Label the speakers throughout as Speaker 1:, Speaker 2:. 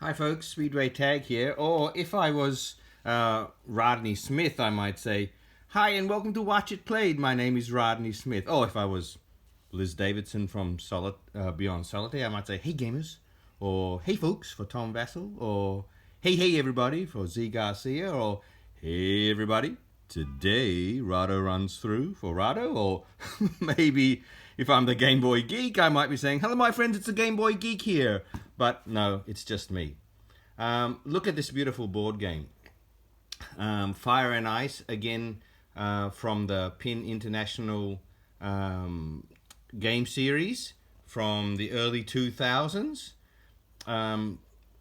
Speaker 1: Hi folks, Speedway Tag here, or if I was Rodney Smith, I might say, hi and welcome to Watch It Played. My name is Rodney Smith. Or if I was Liz Davidson from Beyond Solitaire, I might say, hey gamers, or hey folks for Tom Vassell, or hey everybody for Z Garcia, or hey everybody, today Rado runs through for Rado, or maybe if I'm the Game Boy Geek, I might be saying, hello my friends, it's the Game Boy Geek here. But no, it's just me. Look at this beautiful board game. Fire and Ice, again, from the PIN International game series from the early 2000s.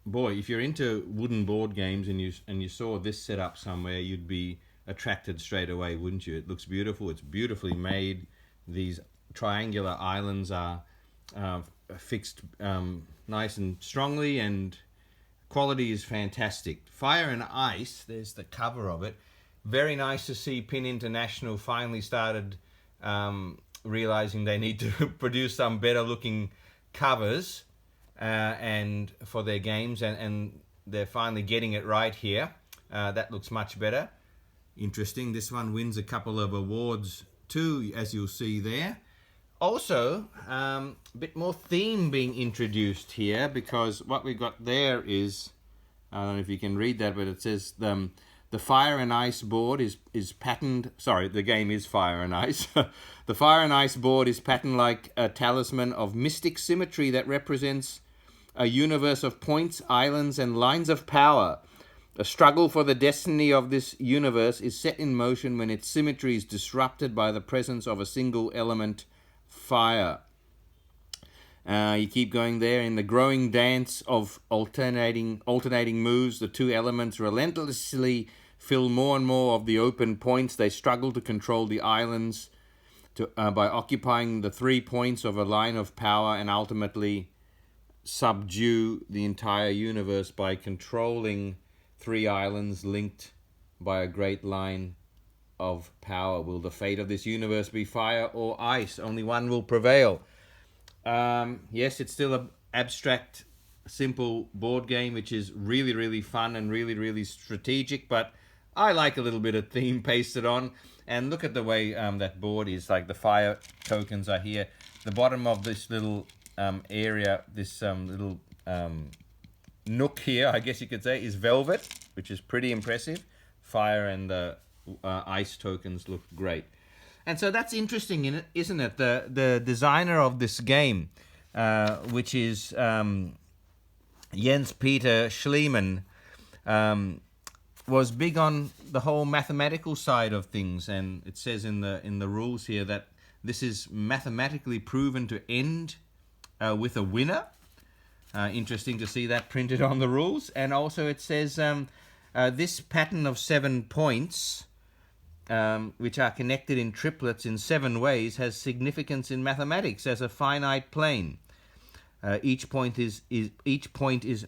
Speaker 1: Boy, if you're into wooden board games and you saw this set up somewhere, you'd be attracted straight away, wouldn't you? It looks beautiful. It's beautifully made. These triangular islands are fixed nice and strongly, and quality is fantastic. Fire and Ice, there's the cover of it. Very nice to see PIN International finally started realizing they need to produce some better looking covers and for their games, and they're finally getting it right here. That looks much better. Interesting. This one wins a couple of awards too, as you'll see there. Also, a bit more theme being introduced here, because what we got there is, I don't know if you can read that, but it says the Fire and Ice board is patterned. Sorry, the game is Fire and Ice. The Fire and Ice board is patterned like a talisman of mystic symmetry that represents a universe of points, islands, and lines of power. A struggle for the destiny of this universe is set in motion when its symmetry is disrupted by the presence of a single element, fire. You keep going there. In the growing dance of alternating moves, the two elements relentlessly fill more and more of the open points. They struggle to control the islands by occupying the 3 points of a line of power, and ultimately subdue the entire universe by controlling 3 islands linked by a great line of power. Will the fate of this universe be fire or ice? Only one will prevail. Yes, it's still an abstract, simple board game, which is really fun and really strategic, but I like a little bit of theme pasted on. And look at the way that board is. Like, the fire tokens are here. The bottom of this little area, this little nook here, I guess you could say, is velvet, which is pretty impressive. Fire and the ice tokens look great. And so that's interesting, in it, isn't it? The designer of this game, which is Jens Peter Schliemann, was big on the whole mathematical side of things, and it says in the rules here that this is mathematically proven to end with a winner. Interesting to see that printed on the rules. And also it says this pattern of 7 points, which are connected in triplets in 7 ways, has significance in mathematics as a finite plane. Each point is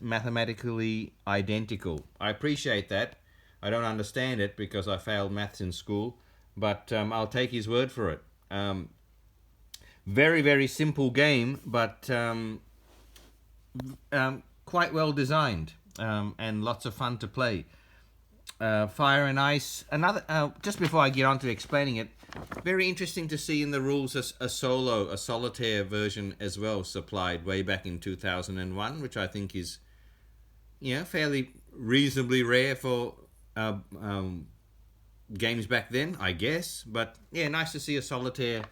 Speaker 1: mathematically identical. I appreciate that. I don't understand it because I failed maths in school, but I'll take his word for it. Very simple game, but quite well designed, and lots of fun to play. Fire and Ice. Another. Just before I get on to explaining it, very interesting to see in the rules a solitaire version as well, supplied way back in 2001, which I think is, fairly reasonably rare for games back then, I guess. But yeah, nice to see a solitaire.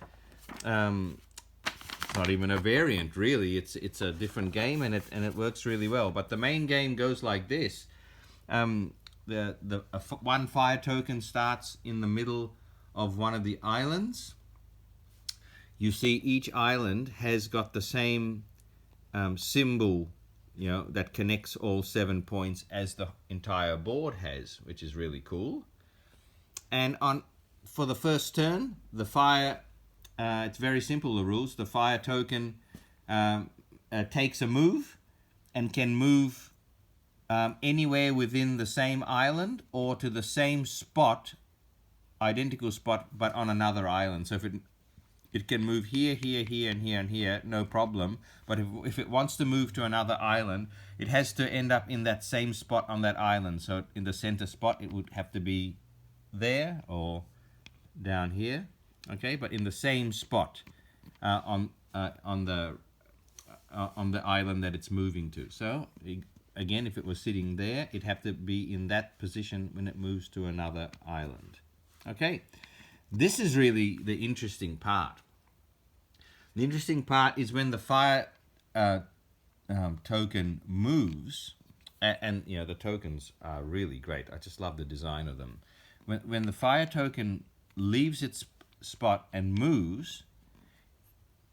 Speaker 1: Not even a variant, really. It's a different game, and it works really well. But the main game goes like this. One fire token starts in the middle of one of the islands. You see each island has got the same symbol, that connects all 7 points as the entire board has, which is really cool. And for the first turn, the fire, it's very simple, the rules. The fire token takes a move and can move anywhere within the same island or to the same spot, identical spot, but on another island. So if it it can move here, here, here, and here, and here, no problem. But if it wants to move to another island, it has to end up in that same spot on that island. So in the center spot, it would have to be there or down here, okay? But in the same spot on the island that it's moving to. So again, if it was sitting there, it'd have to be in that position when it moves to another island. Okay, this is really the interesting part. The interesting part is when the fire token moves, and you know, the tokens are really great. I just love the design of them. When the fire token leaves its spot and moves,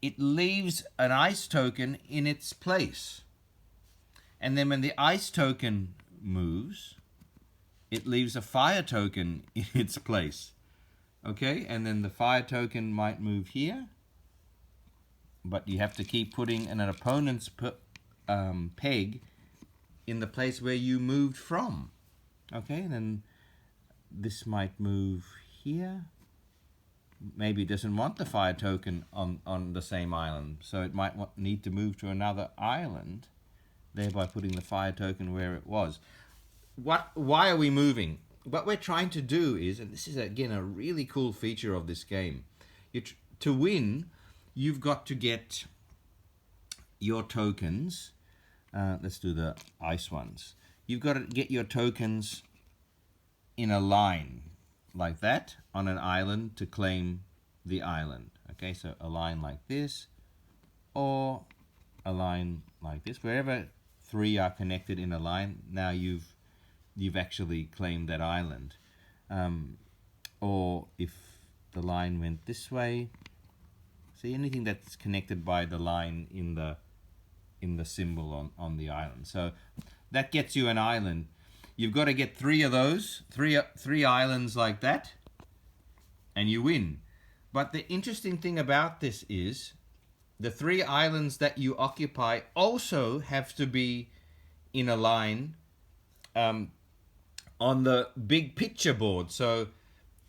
Speaker 1: it leaves an ice token in its place. And then when the ice token moves, it leaves a fire token in its place. Okay, and then the fire token might move here, but you have to keep putting an opponent's peg in the place where you moved from. Okay, and then this might move here. Maybe it doesn't want the fire token on the same island, so it might need to move to another island, thereby putting the fire token where it was. Why are we moving? What we're trying to do is, and this is again a really cool feature of this game, to win, you've got to get your tokens. Let's do the ice ones. You've got to get your tokens in a line like that on an island to claim the island. Okay, so a line like this or a line like this. Wherever three are connected in a line, now you've actually claimed that island. Or if the line went this way, see, anything that's connected by the line in the symbol on the island. So that gets you an island. You've got to get three of those, three islands like that, and you win. But the interesting thing about this is the three islands that you occupy also have to be in a line on the big picture board. So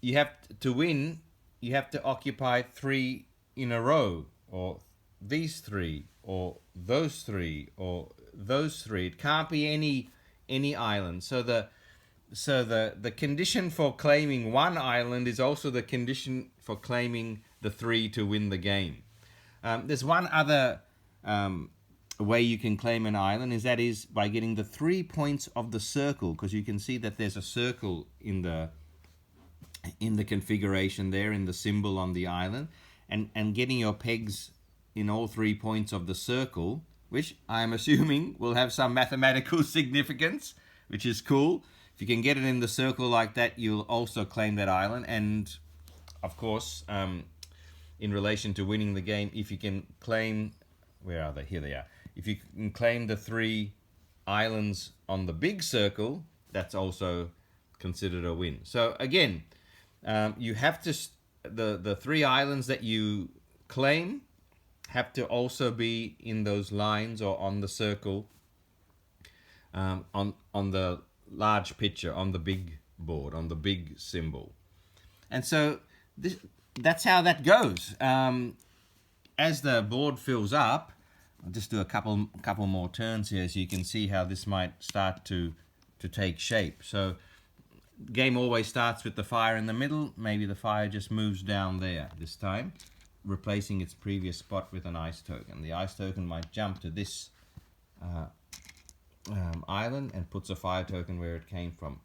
Speaker 1: you have to win, you have to occupy three in a row, or these three, or those three, or those three. It can't be any island. So the condition for claiming one island is also the condition for claiming the three to win the game. There's one other way you can claim an island, that is by getting the 3 points of the circle, because you can see that there's a circle in the configuration there, in the symbol on the island, and getting your pegs in all 3 points of the circle, which I'm assuming will have some mathematical significance, which is cool. If you can get it in the circle like that, you'll also claim that island. And of course, in relation to winning the game, if you can claim, where are they? Here they are. If you can claim the 3 islands on the big circle, that's also considered a win. So again, you have to, the 3 islands that you claim have to also be in those lines or on the circle, on the large picture, on the big board, on the big symbol. And so that's how that goes. As the board fills up, I'll just do a couple more turns here so you can see how this might start to take shape. So game always starts with the fire in the middle. Maybe the fire just moves down there this time, replacing its previous spot with an ice token. The ice token might jump to this island and puts a fire token where it came from.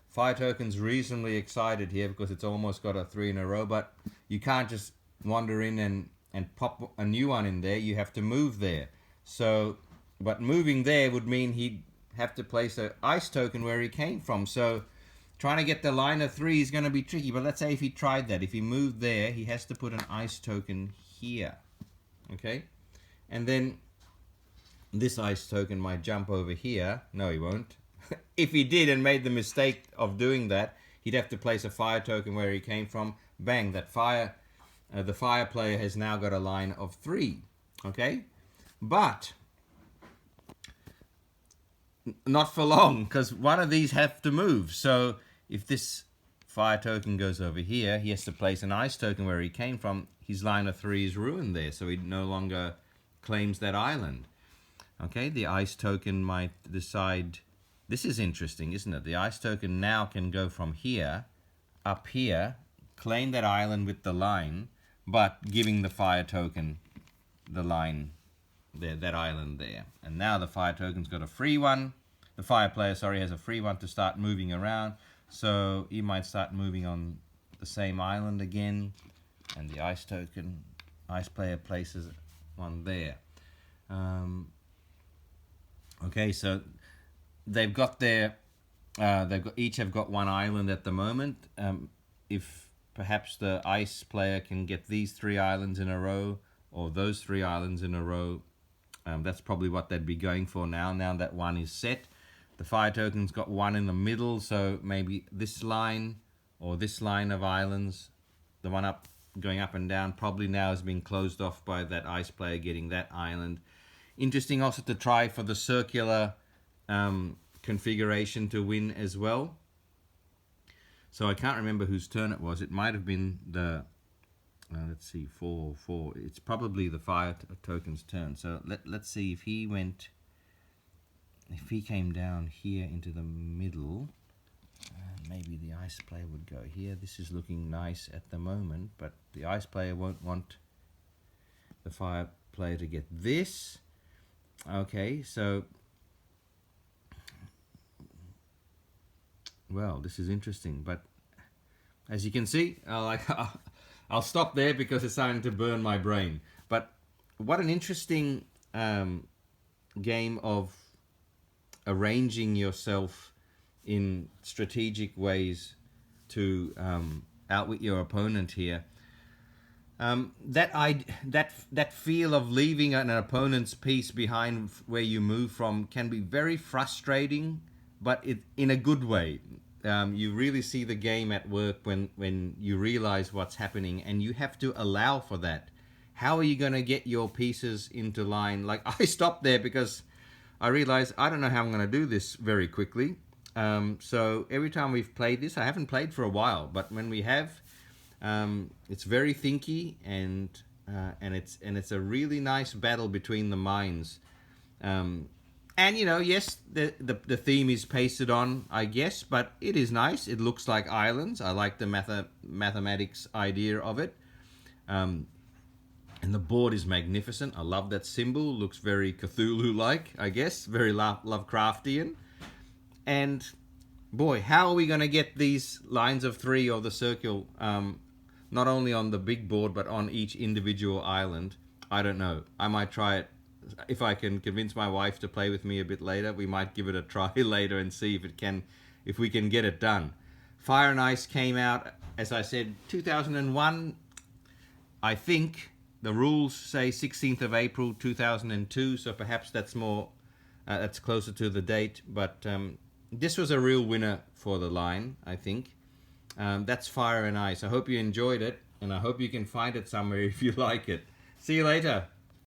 Speaker 1: Fire token's reasonably excited here because it's almost got a 3 in a row, but you can't just wander in and pop a new one in there. You have to move there. So, but moving there would mean he'd have to place an ice token where he came from. So trying to get the line of 3 is going to be tricky. But let's say if he tried that, if he moved there, he has to put an ice token here. Okay? And then this ice token might jump over here. No, he won't. If he did and made the mistake of doing that, he'd have to place a fire token where he came from. Bang, that fire, the fire player has now got a line of 3. Okay? But not for long, because one of these have to move. So if this fire token goes over here, he has to place an ice token where he came from. his line of 3 is ruined there, so he no longer claims that island. Okay, the ice token might decide. This is interesting, isn't it? The ice token now can go from here up here, claim that island with the line, but giving the fire token the line there, that island there. And now the fire token's got a free one. The fire player, sorry, has a free one to start moving around. So he might start moving on the same island again. And the ice token, ice player places one there. Okay, so they've got their, each have got one island at the moment. If perhaps the ice player can get these 3 islands in a row, or those 3 islands in a row, that's probably what they'd be going for now that one is set. The fire token's got one in the middle, so maybe this line or this line of islands, the one up going up and down, probably now has been closed off by that ice player getting that island. Interesting also to try for the circular configuration to win as well. So I can't remember whose turn it was. It might have been the, let's see, 4. It's probably the fire token's turn. So let's see if he went, if he came down here into the middle, maybe the ice player would go here. This is looking nice at the moment, but the ice player won't want the fire player to get this. Okay, so, well, this is interesting, but as you can see, I'll stop there because it's starting to burn my brain. But what an interesting game of arranging yourself in strategic ways to outwit your opponent here. That feel of leaving an opponent's piece behind where you move from can be very frustrating, but in a good way. You really see the game at work when you realize what's happening, and you have to allow for that. How are you going to get your pieces into line? Like, I stopped there because I realized I don't know how I'm going to do this very quickly. So every time we've played this, I haven't played for a while, but when we have, it's very thinky, and it's a really nice battle between the minds. And you know, yes, the theme is pasted on, I guess, but it is nice. It looks like islands. I like the mathematics idea of it. And the board is magnificent. I love that symbol. Looks very Cthulhu-like, I guess. Very Lovecraftian. And boy, how are we going to get these lines of 3 of the circle, not only on the big board, but on each individual island? I don't know. I might try it. If I can convince my wife to play with me a bit later, we might give it a try later and see if we can get it done. Fire and Ice came out, as I said, 2001. I think the rules say 16th of April 2002, so perhaps that's more, that's closer to the date. But this was a real winner for the line, I think. That's Fire and Ice. I hope you enjoyed it, and I hope you can find it somewhere if you like it. See you later.